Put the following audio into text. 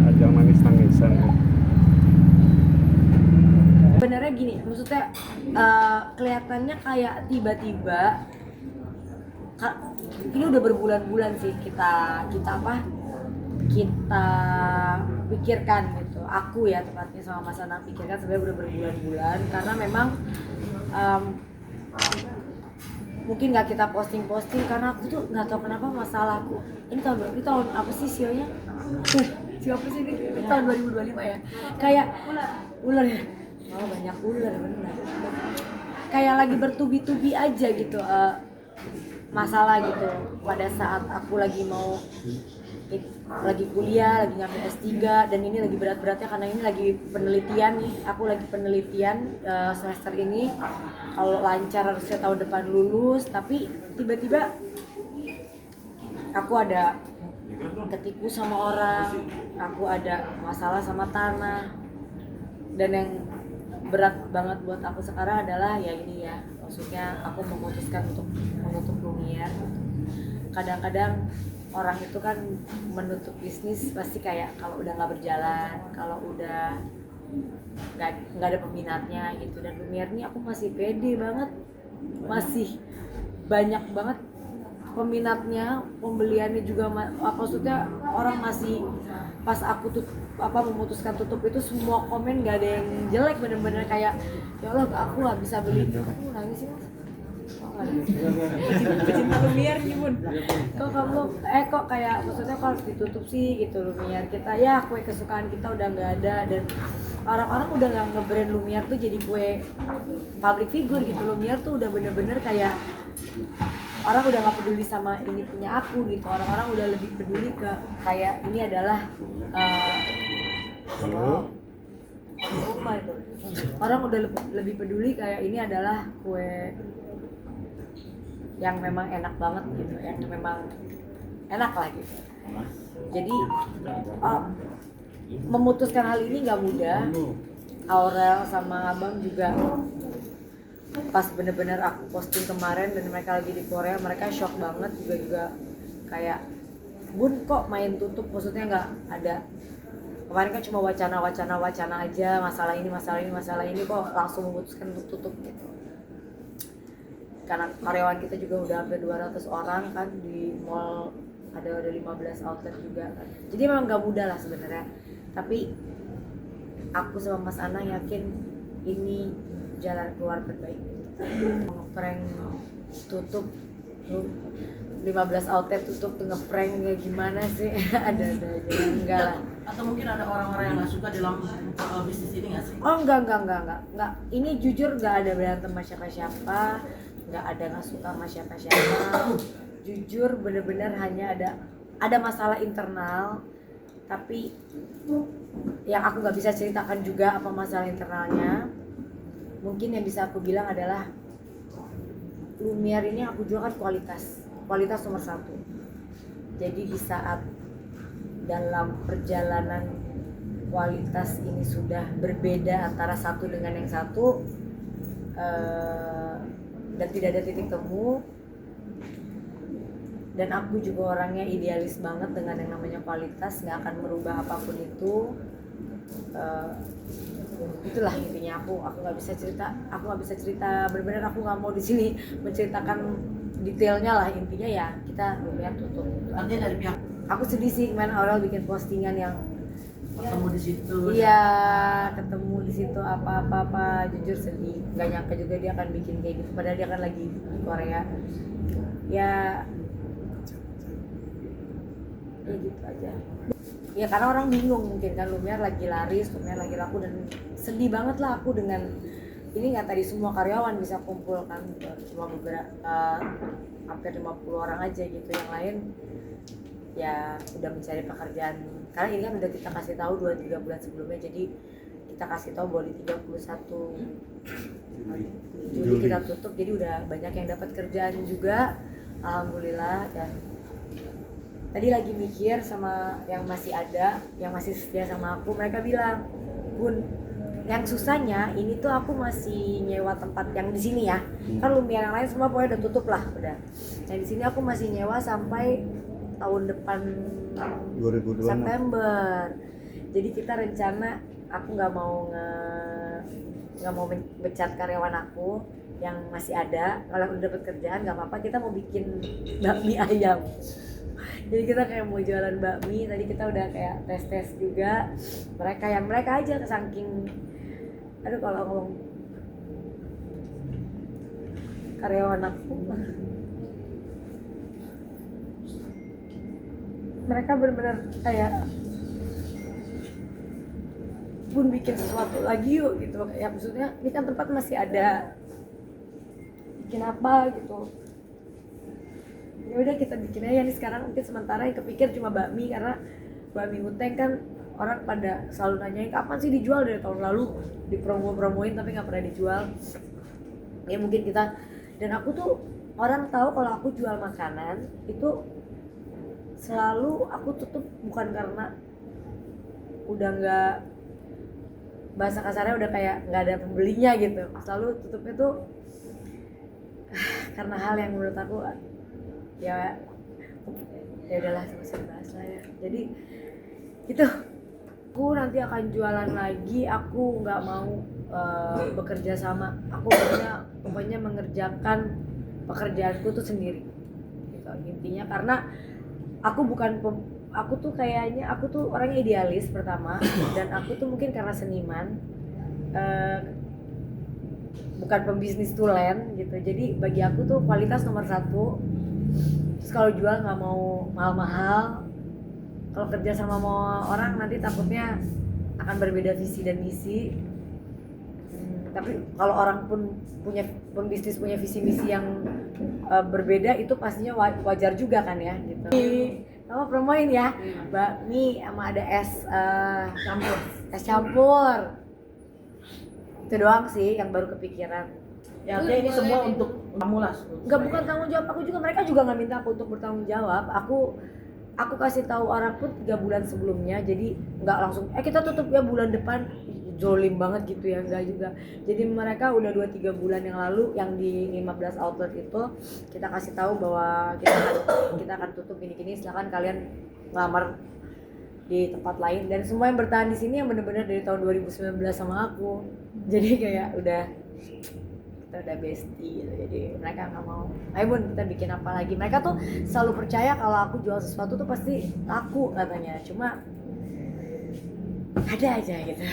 Ajang nangis-nangisan. Sebenarnya gini, maksudnya kelihatannya kayak tiba-tiba ini udah berbulan-bulan sih kita pikirkan gitu. Aku ya tepatnya sama Mas Anang pikirkan sebenarnya udah berbulan-bulan karena memang mungkin nggak kita posting karena aku tuh nggak tahu kenapa masalahku ini tahun apa sih sionya siapa sih ini tahun 2025 ya, kayak ular ya, banyak ular bener, kayak lagi bertubi-tubi aja gitu masalah gitu pada saat aku lagi kuliah, lagi ngambil S3 dan ini lagi berat-beratnya karena ini lagi penelitian nih, aku lagi penelitian semester ini, kalau lancar harusnya tahun depan lulus, tapi tiba-tiba aku ada ketipu sama orang, aku ada masalah sama tanah, dan yang berat banget buat aku sekarang adalah ya ini ya, maksudnya aku memutuskan untuk menutup Lumiere. Kadang-kadang orang itu kan menutup bisnis pasti kayak kalau udah nggak berjalan, kalau udah nggak ada peminatnya gitu, dan Lumiere ini aku masih pede banget, masih banyak banget peminatnya, pembeliannya juga maksudnya orang masih, pas aku memutuskan tutup itu semua komen gak ada yang jelek, bener-bener kayak ya Allah aku gak bisa beli. Aku nangis sih Mas, pecinta Lumiere nih Bun, kok kamu kok kayak maksudnya kok harus ditutup sih gitu Lumiere kita ya, kue kesukaan kita udah nggak ada, dan orang-orang udah nggak nge-brand Lumiere tuh jadi kue public figure gitu. Lumiere tuh udah bener-bener kayak orang udah nggak peduli sama ini punya aku gitu, orang-orang udah lebih peduli ke kayak ini adalah orang udah lebih peduli kayak ini adalah kue yang memang enak banget gitu, yang memang enak lah gitu. Jadi memutuskan hal ini nggak mudah. Aurel sama Abang juga pas bener-bener aku posting kemarin dan mereka lagi di Korea, mereka shock banget juga kayak Bun kok main tutup, maksudnya nggak ada, kemarin kan cuma wacana aja, masalah ini kok langsung memutuskan untuk tutup gitu. Karena karyawan kita juga udah hampir 200 orang kan, di mall ada 15 outlet juga kan. Jadi memang gak mudah lah sebenarnya. Tapi aku sama Mas Anang yakin ini jalan keluar terbaik. Ngeprank tutup 15 outlet tutup tuh, ngeprank kayak gimana sih? ada aja enggak lah. Atau mungkin ada orang-orang yang nggak suka dalam bisnis ini nggak sih? Oh enggak. Ini jujur nggak ada berantem sama siapa-siapa, nggak ada nggak suka sama siapa-siapa. Jujur bener-bener hanya ada masalah internal, tapi yang aku nggak bisa ceritakan juga apa masalah internalnya. Mungkin yang bisa aku bilang adalah Lumiere ini aku jual kan kualitas nomor satu. Jadi di saat dalam perjalanan kualitas ini sudah berbeda antara satu dengan yang satu, dan tidak ada titik temu, dan aku juga orangnya idealis banget dengan yang namanya kualitas, nggak akan merubah apapun itu. Itulah intinya. Aku nggak bisa cerita benar-benar aku nggak mau di sini menceritakan detailnya lah, intinya ya kita Lumiere tutup. Artinya dari pihak Aku sedih sih kemarin Aurel bikin postingan yang ketemu di situ. iya ketemu di situ apa jujur sedih, nggak nyangka juga dia akan bikin kayak gitu padahal dia kan lagi di Korea ya gitu aja ya karena orang bingung mungkin kan Lumiere lagi laris, Lumiere lagi laku dan sedih banget lah aku dengan ini nggak tadi semua karyawan bisa kumpul kan cuma beberapa hampir 50 orang aja gitu, yang lain ya udah mencari pekerjaan karena ini kan udah kita kasih tahu 2-3 bulan sebelumnya, jadi kita kasih tahu bahwa di 31 Juli kita tutup, jadi udah banyak yang dapat kerjaan juga alhamdulillah. Dan tadi lagi mikir sama yang masih ada, yang masih setia sama aku, mereka bilang, Bun, yang susahnya ini tuh aku masih nyewa tempat yang di sini ya, kan Lumiere yang lain semua pokoknya udah tutup lah udah. Nah di sini aku masih nyewa sampai tahun depan 2026. September. Jadi kita rencana aku nggak mau mencat karyawan aku yang masih ada. Kalau udah dapat kerjaan nggak apa-apa, kita mau bikin bakmi ayam. Jadi kita kayak mau jualan bakmi. Tadi kita udah kayak tes juga. Mereka aja saking aduh kalau ngomong karyawan aku mereka benar-benar kayak Bun bikin sesuatu lagi yuk gitu ya, maksudnya ini kan tempat masih ada, bikin apa gitu ya udah kita bikin aja nih sekarang. Mungkin sementara yang kepikir cuma bakmi karena bakmi Uteng kan orang pada selalu nanyain kapan sih dijual, dari tahun lalu dipromoin tapi nggak pernah dijual ya. Mungkin kita dan aku tuh orang tahu kalau aku jual makanan itu selalu aku tutup bukan karena udah nggak, bahasa kasarnya udah kayak nggak ada pembelinya gitu, selalu tutupnya tuh karena hal yang menurut aku ya udahlah selesai bahas lah ya. Jadi gitu, aku nanti akan jualan lagi, aku nggak mau bekerja sama, aku pokoknya mengerjakan pekerjaanku tuh sendiri gitu intinya. Karena aku tuh kayaknya aku tuh orangnya idealis pertama, dan aku tuh mungkin karena seniman bukan pembisnis tulen gitu, jadi bagi aku tuh kualitas nomor satu. Terus kalau jual nggak mau mahal-mahal, kalau kerja sama orang nanti takutnya akan berbeda visi dan misi. Tapi kalau orang pun punya pembisnis punya visi misi yang berbeda, itu pastinya wajar juga kan ya gitu. Kamu promoin ya, bakmi sama ada es campur. Itu doang sih yang baru kepikiran. Ya artinya ini semua untuk kamu lah. Enggak, bukan tanggung jawab aku juga, mereka juga nggak minta aku untuk bertanggung jawab. Aku kasih tahu orang pun 3 bulan sebelumnya, jadi nggak langsung kita tutup ya bulan depan, zolim banget gitu ya, enggak juga. Jadi mereka udah 2-3 bulan yang lalu yang di 15 outlet itu kita kasih tahu bahwa kita akan tutup gini-gini, silakan kalian ngelamar di tempat lain. Dan semua yang bertahan di sini yang benar-benar dari tahun 2019 sama aku, jadi kayak kita udah bestie gitu. Jadi mereka nggak mau, ayo Bun kita bikin apa lagi. Mereka tuh selalu percaya kalau aku jual sesuatu tuh pasti laku katanya, cuma ada aja gitu.